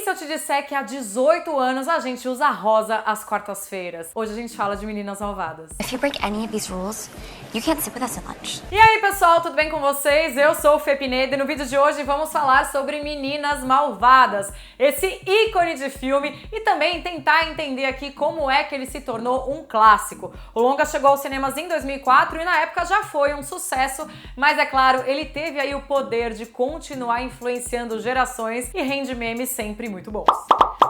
se eu te disser que há 18 anos a gente usa rosa às quartas-feiras? Hoje a gente fala de Meninas Malvadas. If you break any of these rules, you can't sit with us at lunch. E aí, pessoal, tudo bem com vocês? Eu sou o Fê Pinedo e no vídeo de hoje vamos falar sobre Meninas Malvadas, esse ícone de filme, e também tentar entender aqui como é que ele se tornou um clássico. O longa chegou aos cinemas em 2004 e na época já foi um sucesso, mas é claro, ele teve aí o poder de continuar influenciando gerações e rende memes sempre muito bons.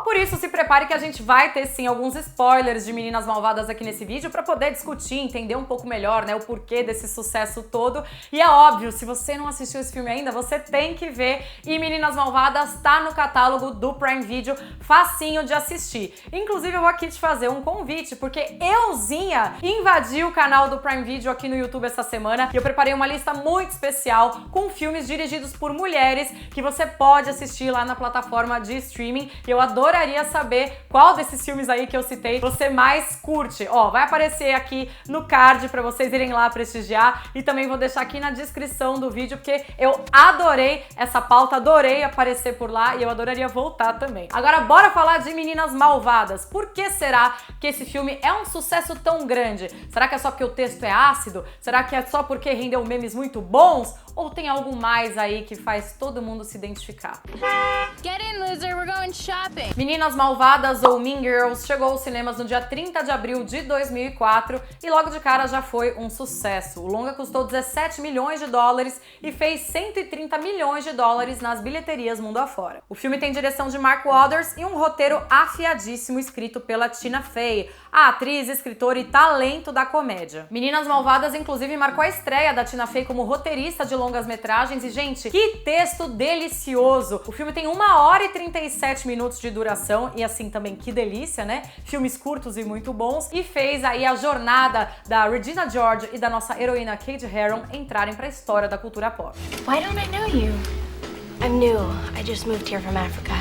Por isso, se prepare que a gente vai ter sim alguns spoilers de Meninas Malvadas aqui nesse vídeo para poder discutir, entender um pouco melhor, né, o porquê desse sucesso todo. E é óbvio, se você não assistiu esse filme ainda, você tem que ver. E Meninas Malvadas tá no catálogo do Prime Video, facinho de assistir. Inclusive, eu vou aqui te fazer um convite, porque euzinha invadiu o canal do Prime Video aqui no YouTube essa semana e eu preparei uma lista muito especial com filmes dirigidos por mulheres que você pode assistir lá na plataforma de streaming. E eu adoraria saber qual desses filmes aí que eu citei você mais curte. Ó, vai aparecer aqui no card pra vocês irem lá prestigiar e também vou deixar aqui na descrição do vídeo porque eu adorei essa pauta, adorei aparecer por lá e eu adoraria voltar também. Agora bora falar de Meninas Malvadas. Por que será que esse filme é um sucesso tão grande? Será que é só porque o texto é ácido? Será que é só porque rendeu memes muito bons? Ou tem algo mais aí que faz todo mundo se identificar? Get in, loser, we're going shopping. Meninas Malvadas, ou Mean Girls, chegou aos cinemas no dia 30 de abril de 2004 e logo de cara já foi um sucesso. O longa custou 17 milhões de dólares e fez 130 milhões de dólares nas bilheterias mundo afora. O filme tem direção de Mark Waters e um roteiro afiadíssimo escrito pela Tina Fey, a atriz, escritora e talento da comédia. Meninas Malvadas, inclusive, marcou a estreia da Tina Fey como roteirista de longas-metragens e, gente, que texto delicioso! O filme tem 1 hora e 37 minutos de duração e, assim, também que delícia, né? Filmes curtos e muito bons e fez aí a jornada da Regina George e da nossa heroína Kate Herron entrarem pra história da cultura pop. Why don't I know you? I'm new. I just moved here from Africa.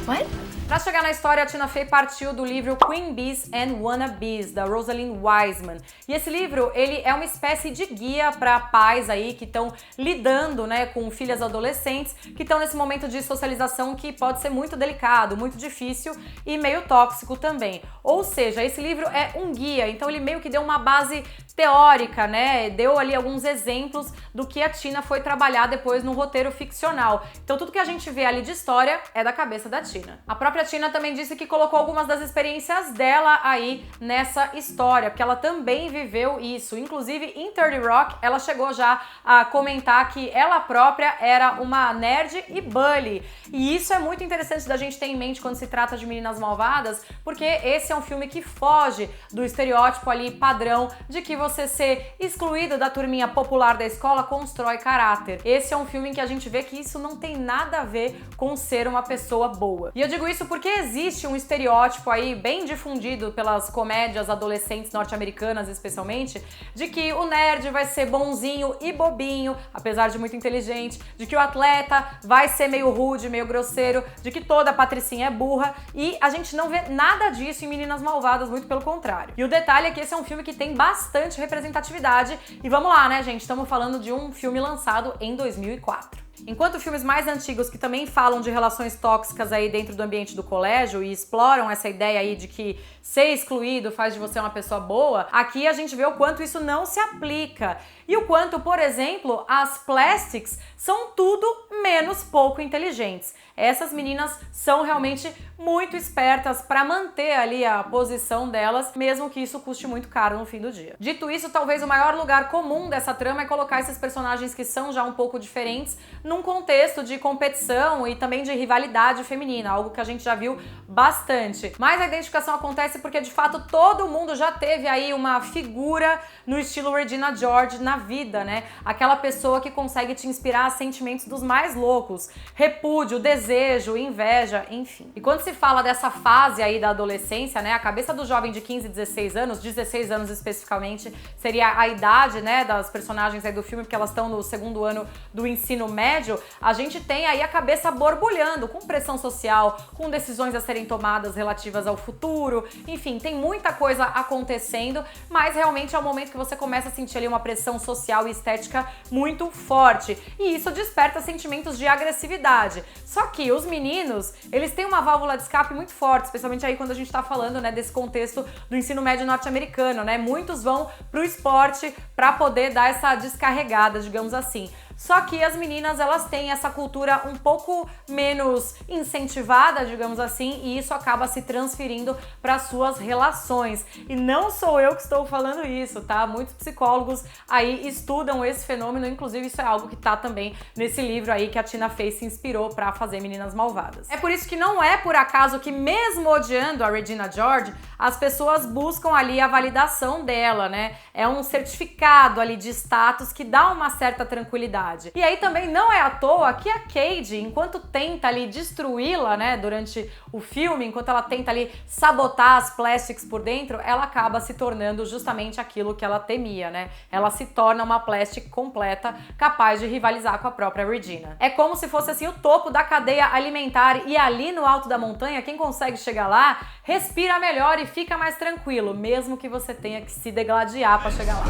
What? Pra chegar na história, a Tina Fey partiu do livro Queen Bees and Wannabes, da Rosalind Wiseman. E esse livro, ele é uma espécie de guia para pais aí que estão lidando, né, com filhas adolescentes, que estão nesse momento de socialização que pode ser muito delicado, muito difícil e meio tóxico também. Ou seja, esse livro é um guia, então ele meio que deu uma base teórica, né, deu ali alguns exemplos do que a Tina foi trabalhar depois no roteiro ficcional. Então tudo que a gente vê ali de história é da cabeça da Tina. A própria Tina também disse que colocou algumas das experiências dela aí nessa história, porque ela também viveu isso. Inclusive, em 30 Rock, ela chegou já a comentar que ela própria era uma nerd e bully. E isso é muito interessante da gente ter em mente quando se trata de Meninas Malvadas, porque esse é um filme que foge do estereótipo ali padrão de que você ser excluído da turminha popular da escola constrói caráter. Esse é um filme em que a gente vê que isso não tem nada a ver com ser uma pessoa boa. E eu digo isso porque existe um estereótipo aí bem difundido pelas comédias adolescentes norte-americanas especialmente, de que o nerd vai ser bonzinho e bobinho, apesar de muito inteligente, de que o atleta vai ser meio rude, meio grosseiro, de que toda patricinha é burra, e a gente não vê nada disso em Meninas Malvadas, muito pelo contrário. E o detalhe é que esse é um filme que tem bastante representatividade, e vamos lá, né, gente, estamos falando de um filme lançado em 2004. Enquanto filmes mais antigos que também falam de relações tóxicas aí dentro do ambiente do colégio e exploram essa ideia aí de que ser excluído faz de você uma pessoa boa, aqui a gente vê o quanto isso não se aplica e o quanto, por exemplo, as plastics são tudo menos pouco inteligentes. Essas meninas são realmente muito espertas para manter ali a posição delas, mesmo que isso custe muito caro no fim do dia. Dito isso, talvez o maior lugar comum dessa trama é colocar esses personagens que são já um pouco diferentes num contexto de competição e também de rivalidade feminina, algo que a gente já viu bastante. Mas a identificação acontece porque, de fato, todo mundo já teve aí uma figura no estilo Regina George na vida, né? Aquela pessoa que consegue te inspirar a sentimentos dos mais loucos, repúdio, desejo, inveja, enfim. E quando se fala dessa fase aí da adolescência, né, a cabeça do jovem de 15, 16 anos, 16 anos especificamente, seria a idade, né, das personagens aí do filme, porque elas estão no segundo ano do ensino médio, a gente tem aí a cabeça borbulhando, com pressão social, com decisões a serem tomadas relativas ao futuro, enfim, tem muita coisa acontecendo, mas realmente é o momento que você começa a sentir ali uma pressão social e estética muito forte. E isso desperta sentimentos de agressividade. Só que os meninos, eles têm uma válvula de escape muito forte, especialmente aí quando a gente tá falando, né, desse contexto do ensino médio norte-americano, né? Muitos vão pro esporte para poder dar essa descarregada, digamos assim. Só que as meninas, elas têm essa cultura um pouco menos incentivada, digamos assim, e isso acaba se transferindo para suas relações. E não sou eu que estou falando isso, tá? Muitos psicólogos aí estudam esse fenômeno, inclusive isso é algo que tá também nesse livro aí que a Tina Fey se inspirou para fazer Meninas Malvadas. É por isso que não é por acaso que mesmo odiando a Regina George, as pessoas buscam ali a validação dela, né? É um certificado ali de status que dá uma certa tranquilidade. E aí também não é à toa que a Cade, enquanto tenta ali destruí-la, né, durante o filme, enquanto ela tenta ali sabotar as Plastics por dentro, ela acaba se tornando justamente aquilo que ela temia, né? Ela se torna uma Plastic completa, capaz de rivalizar com a própria Regina. É como se fosse assim o topo da cadeia alimentar e ali no alto da montanha, quem consegue chegar lá, respira melhor e fica mais tranquilo, mesmo que você tenha que se degladiar para chegar lá.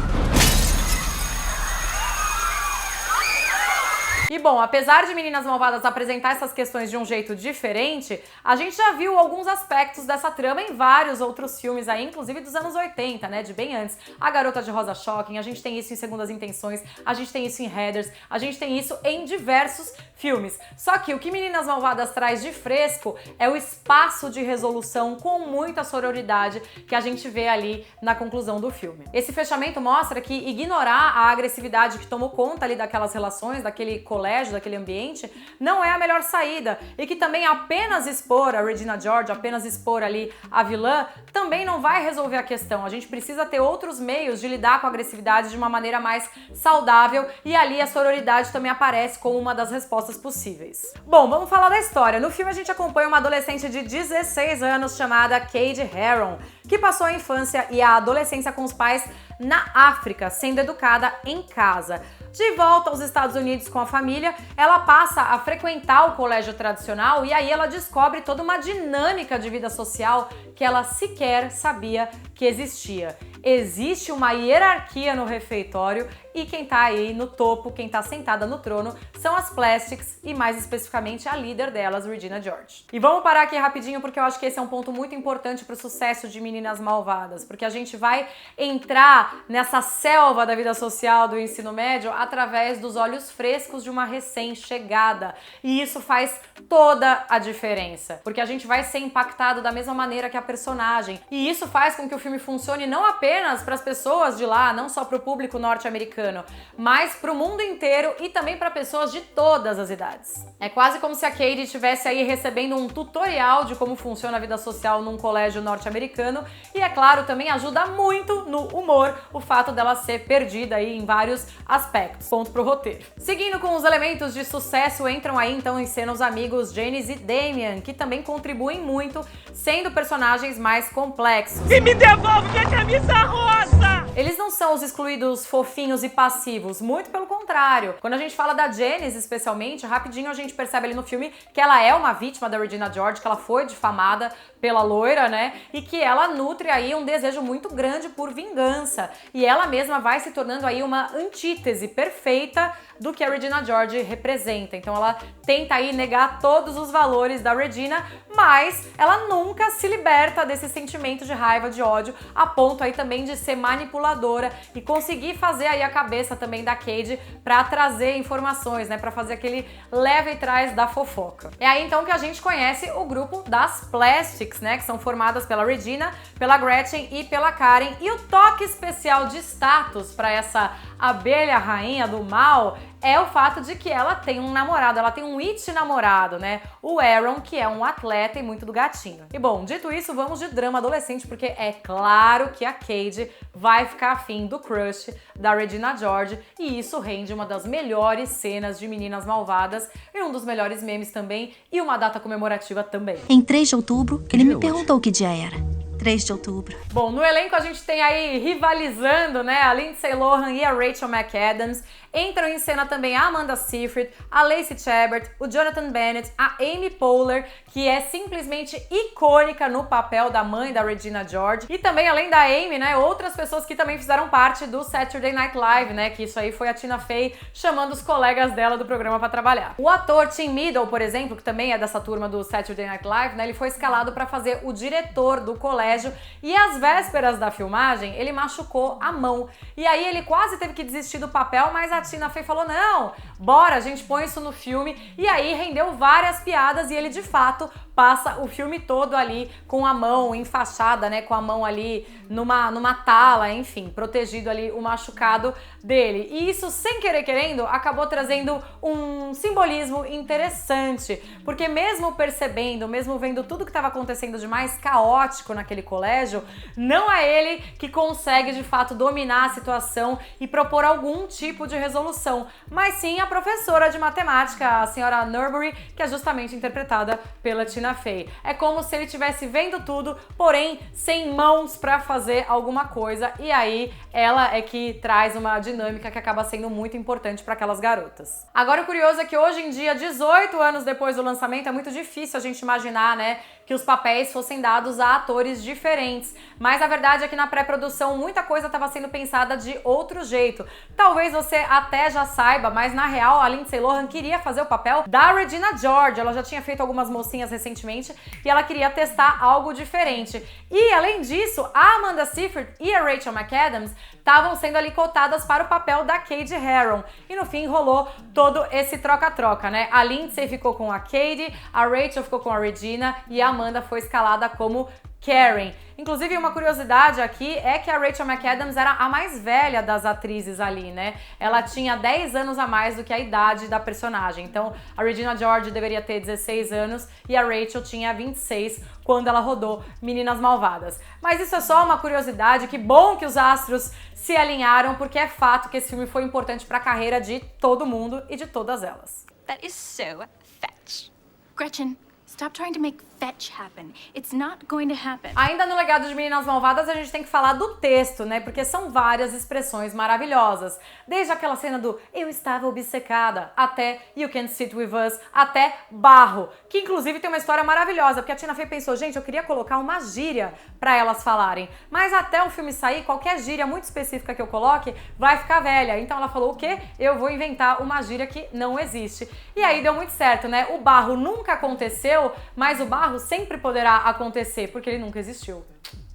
E bom, apesar de Meninas Malvadas apresentar essas questões de um jeito diferente, a gente já viu alguns aspectos dessa trama em vários outros filmes aí, inclusive dos anos 80, né, de bem antes. A Garota de Rosa Shocking, a gente tem isso em Segundas Intenções, a gente tem isso em Heathers, a gente tem isso em diversos filmes. Só que o que Meninas Malvadas traz de fresco é o espaço de resolução com muita sororidade que a gente vê ali na conclusão do filme. Esse fechamento mostra que ignorar a agressividade que tomou conta ali daquelas relações, daquele colégio, daquele ambiente, não é a melhor saída e que também apenas expor a Regina George, apenas expor ali a vilã, também não vai resolver a questão. A gente precisa ter outros meios de lidar com a agressividade de uma maneira mais saudável e ali a sororidade também aparece como uma das respostas possíveis. Bom, vamos falar da história. No filme a gente acompanha uma adolescente de 16 anos chamada Cade Heron, que passou a infância e a adolescência com os pais na África, sendo educada em casa. De volta aos Estados Unidos com a família, ela passa a frequentar o colégio tradicional e aí ela descobre toda uma dinâmica de vida social que ela sequer sabia que existia. Existe uma hierarquia no refeitório e quem tá aí no topo, quem tá sentada no trono, são as Plastics e mais especificamente a líder delas, Regina George. E vamos parar aqui rapidinho porque eu acho que esse é um ponto muito importante pro sucesso de Meninas Malvadas, porque a gente vai entrar nessa selva da vida social do ensino médio através dos olhos frescos de uma recém-chegada. E isso faz toda a diferença, porque a gente vai ser impactado da mesma maneira que a personagem. E isso faz com que o filme funcione não apenas para as pessoas de lá, não só para o público norte-americano, mas para o mundo inteiro e também para pessoas de todas as idades. É quase como se a Cade estivesse aí recebendo um tutorial de como funciona a vida social num colégio norte-americano e, é claro, também ajuda muito no humor o fato dela ser perdida aí em vários aspectos. Ponto pro roteiro. Seguindo com os elementos de sucesso, entram aí então em cena os amigos Janice e Damian, que também contribuem muito, sendo personagens mais complexos. E me devolve minha camisa rosa! Eles não são os excluídos fofinhos e passivos, muito pelo contrário. Quando a gente fala da Janice, especialmente, rapidinho a gente percebe ali no filme que ela é uma vítima da Regina George, que ela foi difamada pela loira, né? E que ela nutre aí um desejo muito grande por vingança. E ela mesma vai se tornando aí uma antítese perfeita do que a Regina George representa. Então ela tenta aí negar todos os valores da Regina, mas ela nunca se liberta desse sentimento de raiva, de ódio, a ponto aí também de ser manipuladora e conseguir fazer aí a cabeça também da Cade pra trazer informações, né? Pra fazer aquele leva e traz da fofoca. É aí então que a gente conhece o grupo das Plastics, né? Que são formadas pela Regina, pela Gretchen e pela Karen. E o toque especial de status pra essa abelha rainha do mal é o fato de que ela tem um namorado, ela tem um it namorado, né? O Aaron, que é um atleta e muito do gatinho. E bom, dito isso, vamos de drama adolescente, porque é claro que a Cade vai ficar afim do crush da Regina George e isso rende uma das melhores cenas de Meninas Malvadas e um dos melhores memes também e uma data comemorativa também. Em 3 de outubro, ele me perguntou que dia era. 3 de outubro. Bom, no elenco a gente tem aí rivalizando, né, a Lindsay Lohan e a Rachel McAdams. Entram em cena também a Amanda Seyfried, a Lacey Chabert, o Jonathan Bennett, a Amy Poehler, que é simplesmente icônica no papel da mãe da Regina George. E também, além da Amy, né, outras pessoas que também fizeram parte do Saturday Night Live, né, que isso aí foi a Tina Fey chamando os colegas dela do programa pra trabalhar. O ator Tim Meadow, por exemplo, que também é dessa turma do Saturday Night Live, né, ele foi escalado pra fazer o diretor do colégio e às vésperas da filmagem, ele machucou a mão. E aí ele quase teve que desistir do papel, mas a Tina Fey falou, não, bora, a gente põe isso no filme. E aí rendeu várias piadas e ele, de fato, passa o filme todo ali com a mão enfaixada, né, com a mão ali numa tala, enfim, protegido ali o machucado dele. E isso, sem querer querendo, acabou trazendo um simbolismo interessante, porque mesmo percebendo, mesmo vendo tudo que estava acontecendo de mais caótico naquele colégio, não é ele que consegue, de fato, dominar a situação e propor algum tipo de resolução, mas sim a professora de matemática, a senhora Nurbury, que é justamente interpretada pela Tina Fey. É como se ele estivesse vendo tudo, porém sem mãos para fazer alguma coisa, e aí ela é que traz uma dinâmica que acaba sendo muito importante para aquelas garotas. Agora o curioso é que hoje em dia, 18 anos depois do lançamento, é muito difícil a gente imaginar, né, que os papéis fossem dados a atores diferentes, mas a verdade é que na pré-produção muita coisa estava sendo pensada de outro jeito. Talvez você até já saiba, mas na real a Lindsay Lohan queria fazer o papel da Regina George. Ela já tinha feito algumas mocinhas recentemente e ela queria testar algo diferente. E além disso, a Amanda Seyfried e a Rachel McAdams estavam sendo ali cotadas para o papel da Cady Heron. E no fim rolou todo esse troca-troca, né? A Lindsay ficou com a Cady, a Rachel ficou com a Regina e a Amanda foi escalada como Karen. Inclusive, uma curiosidade aqui é que a Rachel McAdams era a mais velha das atrizes ali, né? Ela tinha 10 anos a mais do que a idade da personagem. Então, a Regina George deveria ter 16 anos e a Rachel tinha 26 quando ela rodou Meninas Malvadas. Mas isso é só uma curiosidade, que bom que os astros se alinharam, porque é fato que esse filme foi importante para a carreira de todo mundo e de todas elas. That is so fetch. Gretchen, stop trying to make fetch happen. It's not going to happen. Ainda no legado de Meninas Malvadas, a gente tem que falar do texto, né? Porque são várias expressões maravilhosas. Desde aquela cena do eu estava obcecada, até you can sit with us, até barro. Que inclusive tem uma história maravilhosa, porque a Tina Fey pensou, gente, eu queria colocar uma gíria pra elas falarem. Mas até o filme sair, qualquer gíria muito específica que eu coloque vai ficar velha. Então ela falou, o quê? Eu vou inventar uma gíria que não existe. E aí deu muito certo, né? O barro nunca aconteceu, mas o barro sempre poderá acontecer, porque ele nunca existiu.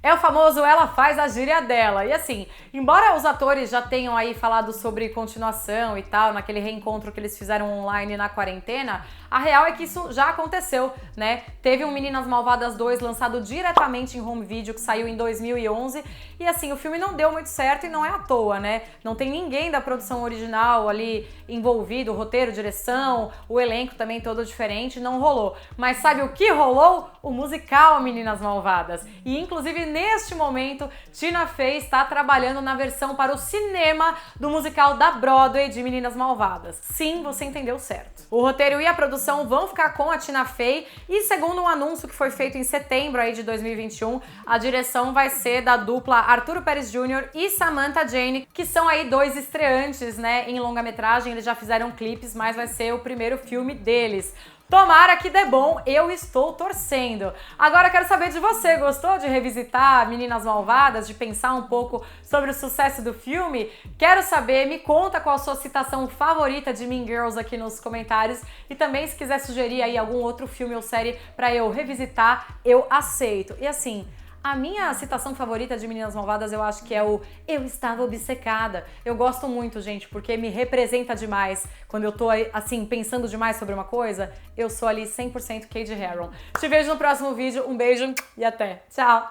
É o famoso ela faz a gíria dela. E assim, embora os atores já tenham aí falado sobre continuação e tal, naquele reencontro que eles fizeram online na quarentena, a real é que isso já aconteceu, né? Teve um Meninas Malvadas 2 lançado diretamente em home video, que saiu em 2011, e assim, o filme não deu muito certo e não é à toa, né? Não tem ninguém da produção original ali envolvido, roteiro, direção, o elenco também todo diferente, não rolou. Mas sabe o que rolou? O musical Meninas Malvadas. E inclusive neste momento, Tina Fey está trabalhando na versão para o cinema do musical da Broadway de Meninas Malvadas. Sim, você entendeu certo. O roteiro e a produção vão ficar com a Tina Fey e, segundo um anúncio que foi feito em setembro aí de 2021, a direção vai ser da dupla Arturo Pérez Jr. e Samantha Jane, que são aí dois estreantes, né, em longa-metragem. Eles já fizeram clipes, mas vai ser o primeiro filme deles. Tomara que dê bom, eu estou torcendo. Agora quero saber de você, gostou de revisitar Meninas Malvadas, de pensar um pouco sobre o sucesso do filme? Quero saber, me conta qual a sua citação favorita de Mean Girls aqui nos comentários, e também se quiser sugerir aí algum outro filme ou série pra eu revisitar, eu aceito. E assim, a minha citação favorita de Meninas Malvadas eu acho que é o eu estava obcecada. Eu gosto muito, gente, porque me representa demais. Quando eu tô, assim, pensando demais sobre uma coisa, eu sou ali 100% Cady Heron. Te vejo no próximo vídeo, um beijo e até. Tchau!